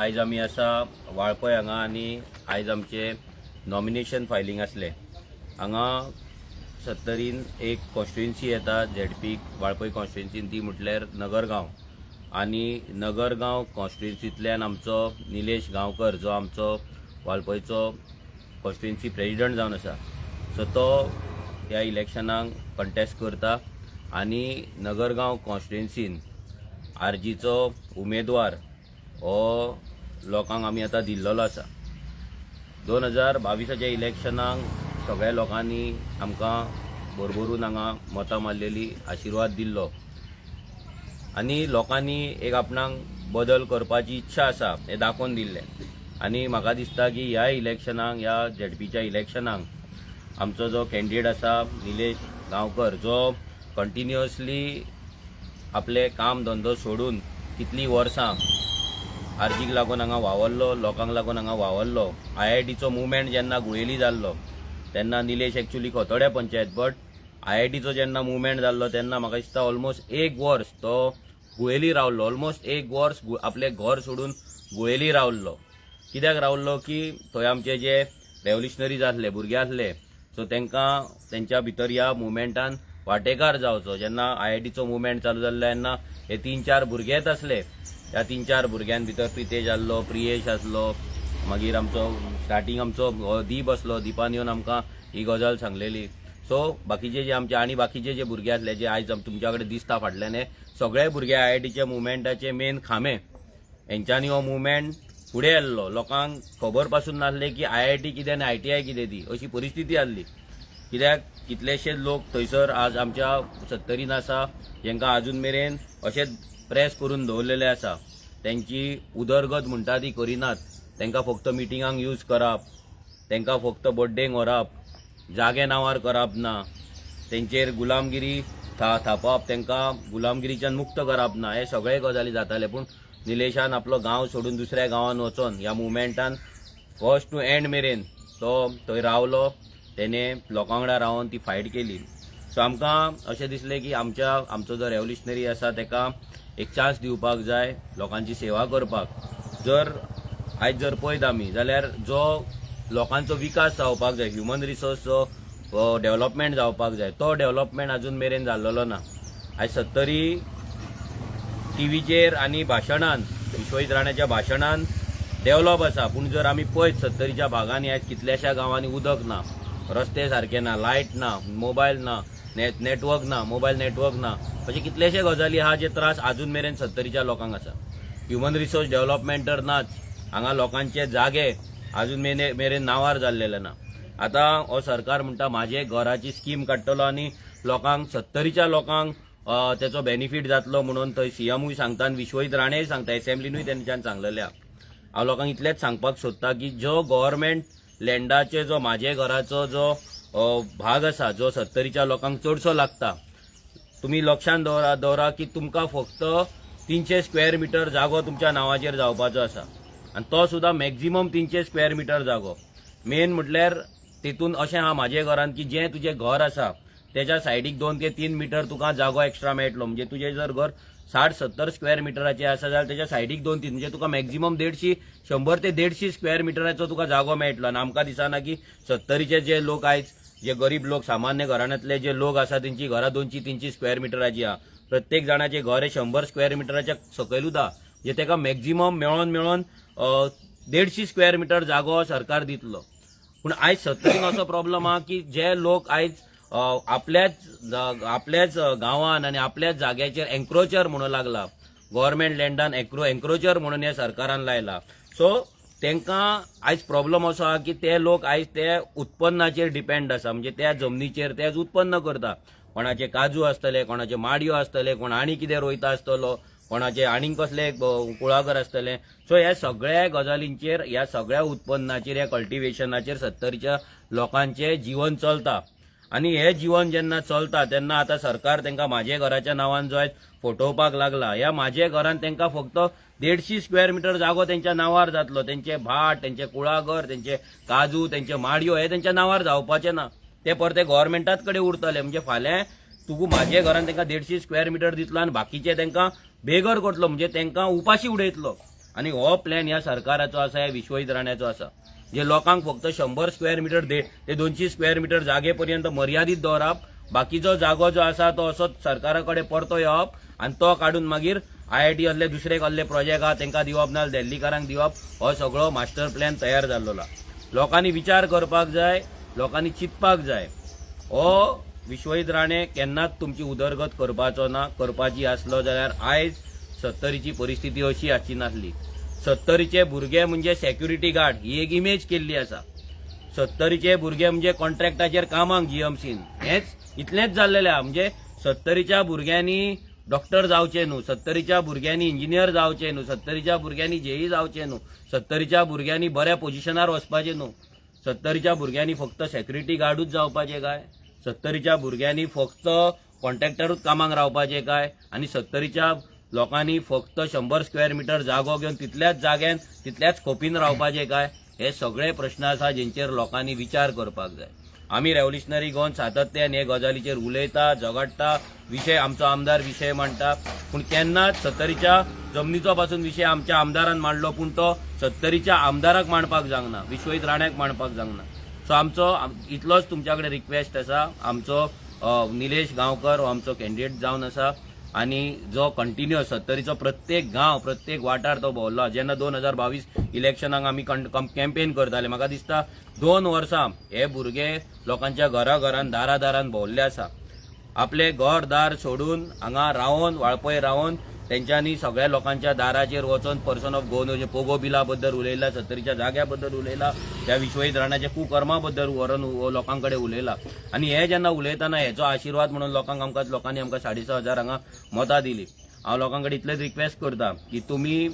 आयज आमी आसा वाळपय हांगा आनी आयज आमचे नॉमिनेशन फायलिंग आसले हांगा 70 एक कॉन्स्टिट्युएन्सी येता झेडपी वाळपय कॉन्स्टिट्युएन्सीन ती म्हटल्यार नगरगांव आनी नगरगांव कॉन्स्टिट्युएन्सींतल्यान आमचो निलेश गांवकर जो आमचो वाळपयचो कॉन्स्टिट्युएन्सी प्रेसिडेंट जावन आसा सो तो ह्या इलेक्शनाक कंटेस्ट करता आनी नगरगांव कॉन्स्टिट्युएन्सीन आरजीचो उमेदवार हो लोकांक आमी आतां दिल्लो आसा 2022च्या इलेक्शनाक सगळ्या लोकांनी आमकां भरभरून हांगा मतां मारलेली आशिर्वाद दिल्लो आनी लोकांनी एक आपणाक बदल करपाची इच्छा आसा हें दाखोवन दिल्लें आनी म्हाका दिसता की ह्या इलेक्शनाक ह्या झेडपीच्या इलेक्शनाक आमचो जो कॅन्डिडेट आसा निलेश गांवकर जो कंटिन्युअसली आपले काम धंदो सोडून कितली वर्सां आरजीक लागून हांगा वावरलो लोकांक लागून हांगा वावरलो IITचो मुवमेंट जेन्ना गुळेली जाल्लो तेन्ना निलेश एक्चुअली खोतोड्या पंचायत बट IITचो जेन्ना मुवमेंट जाल्लो तेन्ना म्हाका दिसता ऑलमोस्ट 1 वर्स तो गुळेली रावल्लो ऑलमोस्ट 1 वर्स आपले घर सोडून गुळेली रावल्लो कित्याक रावल्लो की थंय आमचे जे रेव्होल्युशनरीज आसले भुरगे आसले सो तांकां तेंच्या भितर ह्या मुवमेंटान वांटेकार जावचो जेन्ना IITचो मुवमेंट चालू जाल्लो तेन्ना हे 3-4 भुरगेच आसले त्या 3-4 भुरग्यां भितर प्रितेश आसलो प्रियेश आसलो मागीर आमचो स्टार्टींग आमचो दीप आसलो दिपान येवन आमकां ही गजाल सांगलेली सो बाकीचे जे आमचे आनी बाकीचे जे भुरगे आसले जे आयज तुमच्या कडेन दिसता फाटल्यान सगळे भुरगे IITचे मुवमेंटाचे मेन खांबे हेंच्यांनी हो मुवमेंट फुडें व्हेल्लो लोकांक खबर पासून नासले की IIT कितें आनी ITI कितें ती अशी परिस्थिती आसली कित्याक कितलेशेच लोक थंयसर आज आमच्या 70 आसा जेंकां आजून मेरेन अशेंच प्रेस करून दवरलेले आसा तेंची उदरगत म्हणटा ती करिनात तांकां फक्त मिटिंगांक यूज करप तांकां फक्त बर्थडेक व्हरप जागे नांवार करप ना तेंचेर गुलामगिरी थापप तांकां गुलामगिरीच्यान मुक्त करप ना हे सगळे गजाली जाताले पूण निलेशान आपलो गांव सोडून दुसऱ्या गांवांत वचोन ह्या मुवमेंटान फर्स्ट टू एंड मेरेन तो थंय रावलो तेणे लोकां वांगडा रावन ती फायट केली सो आमकां अशें दिसलें की आमचो जो रेव्होल्युशनरी आसा ताका एक चान्स दिवपाक जाय लोकांची सेवा करपाक आयज जर पळयत आमी जाल्यार जो लोकांचो विकास जावपाक जाय ह्युमन रिसोर्सचो डेव्हलपमेंट जावपाक जाय तो डेव्हलपमेंट आजून मेरेन जाल्लो ना आयज 70 टीव्हीचेर आनी भाशणान विश्वजीत राणाच्या भाशणान डेव्हलप आसा पूण जर आमी पळयत 70च्या भागांनी आयज कितल्याशा गांवांनी उदक ना रस्ते सारके ना लायट ना मोबायल ना नेटवर्क ना मोबायल नेटवर्क ना अशे कितलेशे गजाली आहा जे त्रास आजून मेरेन 70च्या लोकांक आसा ह्युमन रिसोर्स डेव्हलपमेंट तर नाच हांगा लोकांचे जागे आजून मेरेन नांवार जाल्लेले ना आतां हो सरकार म्हणटा म्हाजे घराची स्कीम काडटलो आनी लोकांक 70च्या लोकांक तेचो बेनिफीट जातलो म्हणून थंय CMूय सांगता आनी विश्वजीत राणेय सांगता एसेंब्लीनूय तेंच्यान सांगलेलें हांव लोकांक इतलेंच सांगपाक सोदता की जो गव्हर्मेंट लँडाचे जो म्हाजे घराचो जो भाग आसा जो 70च्या लोकांक चडसो लागता तुमी लक्षांत दवरा की तुमकां फक्त 300 स्क्वेअर मिटर जागो तुमच्या नांवाचेर जावपाचो आसा आनी तो सुद्दां मॅक्झिमम 300 स्क्वेअर मिटर जागो मेन म्हटल्यार तेतून अशें आहा म्हाजे घरान की जें तुजें घर आसा तेच्या सायडीक 2 ते 3 मिटर तुका जागो एक्स्ट्रा मेळटलो म्हणजे तुजें जर घर 60-70 स्क्वेअर मिटराचें आसा जाल्यार तेच्या सायडीक 2-3 म्हणजे तुका मॅक्झिमम 100 ते 150 स्क्वेअर मिटराचो तुका जागो मेळटलो आनी आमकां दिसना की 70चे जे लोक आयज जे गरीब लोक सामान्य घरांतले जे लोक आसा तेंची घरां 200-300 स्क्वेअर मिटराची आहा प्रत्येक जाणाचे घर हे 100 स्क्वेअर मिटराच्या सकयल उदा जे ताका मॅक्झिमम मेळोन 150 स्क्वेअर मिटर जागो सरकार दितलो पूण आयज 70 असो प्रॉब्लम आहा की जे लोक आयज आपल्याच गांवान आनी आपल्याच जाग्याचेर एन्क्रोचर म्हणूं लागला गव्हर्मेंट लँडान एन्क्रोचर म्हणून ह्या सरकारान लायला सो तांकां आयज प्रॉब्लम असो आहा की ते लोक आयज ते उत्पन्नाचेर डिपेंड आसा म्हणजे त्या जमनीचेर तेच उत्पन्न करता कोणाचे काजू आसतले कोणाचे माडयो आसतले कोण आनी कितें रोयता आसतलो कोणाचे आनीक कसले कुळागर आसतले सो ह्या सगळ्या गजालींचेर ह्या सगळ्या उत्पन्नाचेर ह्या कल्टिवेशनाचेर 70च्या लोकांचे जीवन चलता आनी हे जीवन जेन्ना चलता तेन्ना आतां सरकार तांकां म्हाजे घराच्या नांवान जो फटोवपाक लागला ह्या म्हाजे घरान तांकां फक्त 150 स्क्वेअर मिटर जागो तेंच्या नांवार जातलो तेंचे भाट तेंचे कुळागर तेंचे काजू तेंचे माडयो हे तेंच्या नांवार जावपाचे ना ते परते गव्हर्मेंटात कडेन उरतले म्हणजे फाल्यां तुका म्हाजे घरान तांकां 150 स्क्वेअर मिटर दितलो आनी बाकीचे तांकां बेगर करतलो म्हणजे तांकां उपाशी उडयतलो आणि हो प्लॅन ह्या सरकाराचो आसा, ह्या विश्वजीत राण्याचो आसा, जे लोकांक फक्त 100 स्क्वेअर मिटर ते 200 स्क्वेअर मिटर जागेपर्यंत मर्यादित दवरप, बाकीचो जागो जो आसा तो असोच सरकारा कडेन परतो येवप आणि तो काढून मागीर IIT असले दुसरे कसले प्रोजेक्ट आहा तांकां दिवप ना दिल्लीकारांक दिवप, हो सगळो मास्टर प्लॅन तयार जाल्लो. लोकांनी विचार करपाक जाय, लोकांनी चिंतपाक जाय. हो विश्वजीत राणे केन्नाच तुमची उदरगत करपाचो ना. करपाची आसलो जाल्यार आयज 70ची परिस्थिती अशी आसची नासली. 70चे भुरगे म्हणजे सेक्युरिटी गार्ड ही एक इमेज केल्ली आसा. 70चे भुरगे म्हणजे कॉन्ट्रॅक्टाचेर कामाक GMCन, हेच इतलेंच जाल्लेलें आहा. म्हणजे 70च्या भुरग्यांनी डॉक्टर जावचे न्हू, 70च्या भुरग्यांनी इंजिनियर जावचे न्हू, 70च्या भुरग्यांनी JEE जावचे न्हू, 70च्या भुरग्यांनी बऱ्या पोझिशनार वचपाचे न्हू, 70च्या भुरग्यांनी फक्त सेक्युरिटी गार्डूच जावपाचे काय, 70च्या भुरग्यांनी फक्त कॉन्ट्रॅक्टरूच कामाक रावपाचे काय, आणि 70च्या लोकांनी फक्त 100 स्क्वेअर मिटर जागो घेवन तितल्याच जाग्यान तितल्याच खोपीन रावपाचे काय. हे सगळे प्रश्न आसा जेंचेर लोकांनी विचार करपाक जाय. आमी रेव्होल्युशनरी गोवन सातत्यान हे गजालीचेर उलयता, झगडटा, विशय आमचो आमदार विशय मांडटा, पूण केन्नाच 70च्या जमनीचो पासून विशय आमच्या आमदारान मांडलो, पूण तो 70च्या आमदाराक मांडपाक जावना, विश्वजीत राण्याक मांडपाक जावना. सो आमचो इतलोच तुमच्या कडेन रिक्वेस्ट आसा. आमचो निलेश गांवकर हो आमचो कॅन्डिडेट जावन आसा आणि जो कंटिन्युअस 70चो प्रत्येक गांव प्रत्येक वाठार तो भोंवलो. जेन्ना 2022 इलेक्शनाक आमी कॅम्पेन करताले, म्हाका दिसता 2 वर्सां हे भुरगे लोकांच्या घरान दारान भोंवल्ले आसा. आपले घर दार सोडून हांगा रावन वाळपय रावन तेंच्यांनी सगळ्या लोकांच्या दाराचेर वचून पर्सन ऑफ गोवन पोगो बिला बद्दल उलयला, 70च्या जाग्या बद्दल उलयला, त्या विश्वजीत राणाच्या कुकर्मा बद्दल व्हरून लोकां कडेन उलयला. आणि हे जेन्ना उलयतना हेचो आशिर्वाद म्हणून लोकांनी आमकां 6,500 हांगा मतां दिली. हांव लोकां कडेन इतलेच रिक्वेस्ट करता की तुमी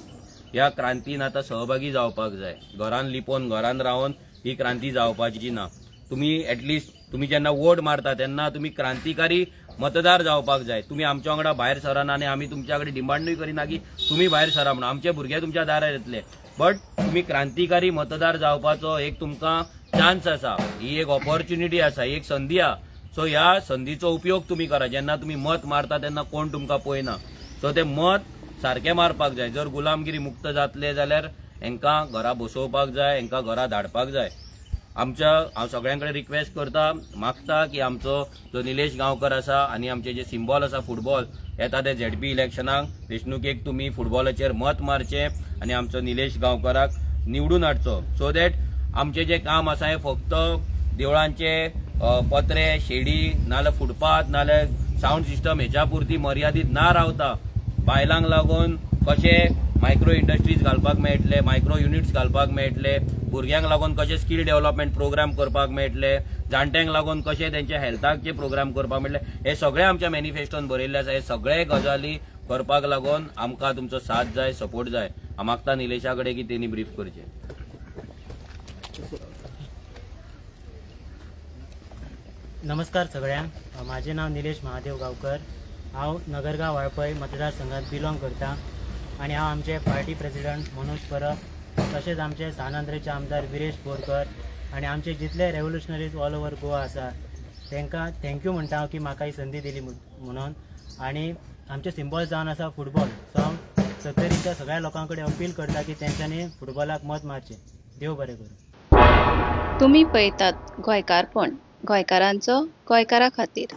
ह्या क्रांतीन आतां सहभागी जावपाक जाय. घरान लिपोवन घरान रावन ही क्रांती जावपाची ना. तुमी एटलिस्ट तुमी जेन्ना वोट मारता तेन्ना तुमी क्रांतिकारी मतदार जावपाक जाय. तुमी आमच्या वांगडा भायर सराना आनी आमी तुमच्या कडेन डिमांडूय करिना की तुमी भायर सरा म्हणून. आमचे भुरगे तुमच्या दारार येतले, बट तुमी क्रांतिकारी मतदार जावपाचो एक तुमकां चान्स आसा, ही एक ऑपॉर्च्युनिटी आसा, ही एक संदी आहा. सो ह्या संदीचो उपयोग तुमी करा. जेन्ना तुमी मत मारता तेन्ना कोण तुमकां पळयना. सो ते मत सारकें मारपाक जाय. जर गुलामगिरी मुक्त जातले जाल्यार हांकां घरा बसोवपाक जाय, हांकां घरा धाडपाक जाय. हांव सगळ्यां कडेन रिक्वेस्ट करता, मागता की आमचो जो निलेश गांवकर आसा आनी आमचे जे सिम्बॉल आसा फुटबॉल, येता ते ZP इलेक्शनाक वेंचणुकेक तुमी फुटबॉलाचेर मत मारचें आनी आमचो निलेश गांवकराक निवडून हाडचो. सो दॅट आमचें जें काम आसा हें फक्त देवळांचे पत्रे शेडी नाल्यार फुटपाथ नाल्यार सावंड सिस्टम हेच्या पुरती मर्यादीत ना रावता. बायलांक लागून कशे मायक्रो इंडस्ट्रीज घालपाक मेळटले, मायक्रो युनिट्स घालपाक मेळटले, भुरग्यांक लागून कशे स्कील डेव्हलपमेंट प्रोग्राम करपाक मेळटले, जाणट्यांक लागून कशे तेंच्या हेल्थाचे प्रोग्राम करपाक मेळटले, हे सगळे आमच्या मॅनिफेस्टोन बरयल्ले आसा. हे सगळे गजाली करपाक लागून आमकां तुमचो साथ जाय, सपोर्ट जाय. हांव मागता निलेशा कडेन की तेणी ब्रीफ करचें. नमस्कार सगळ्यांक. माझे नाव निलेश महादेव गांवकर. हांव नगरगांव वाळपय मतदारसंघात बिलॉंग करता आणि हांव आमचे पार्टी प्रेसिडेंट मनोज परब, तशेंच आमचे सानंद्रेचे आमदार विरेश बोरकर आणि आमचे जितले रेव्होल्युशनरीज ऑल ओव्हर गोवा आसा तांकां थँक्यू म्हणटा हांव की म्हाका ही संदी दिली म्हणून. आणि आमचे सिम्बॉल जावन आसा फुटबॉल. सो हांव 70च्या सगळ्या लोकां कडेन अपील करता की तेंच्यांनी फुटबॉलाक मत मारचें. देव बरें करूं. तुम्ही पळयतात गोंयकारपण, गोंयकारांचो गोंयकारा खातीर.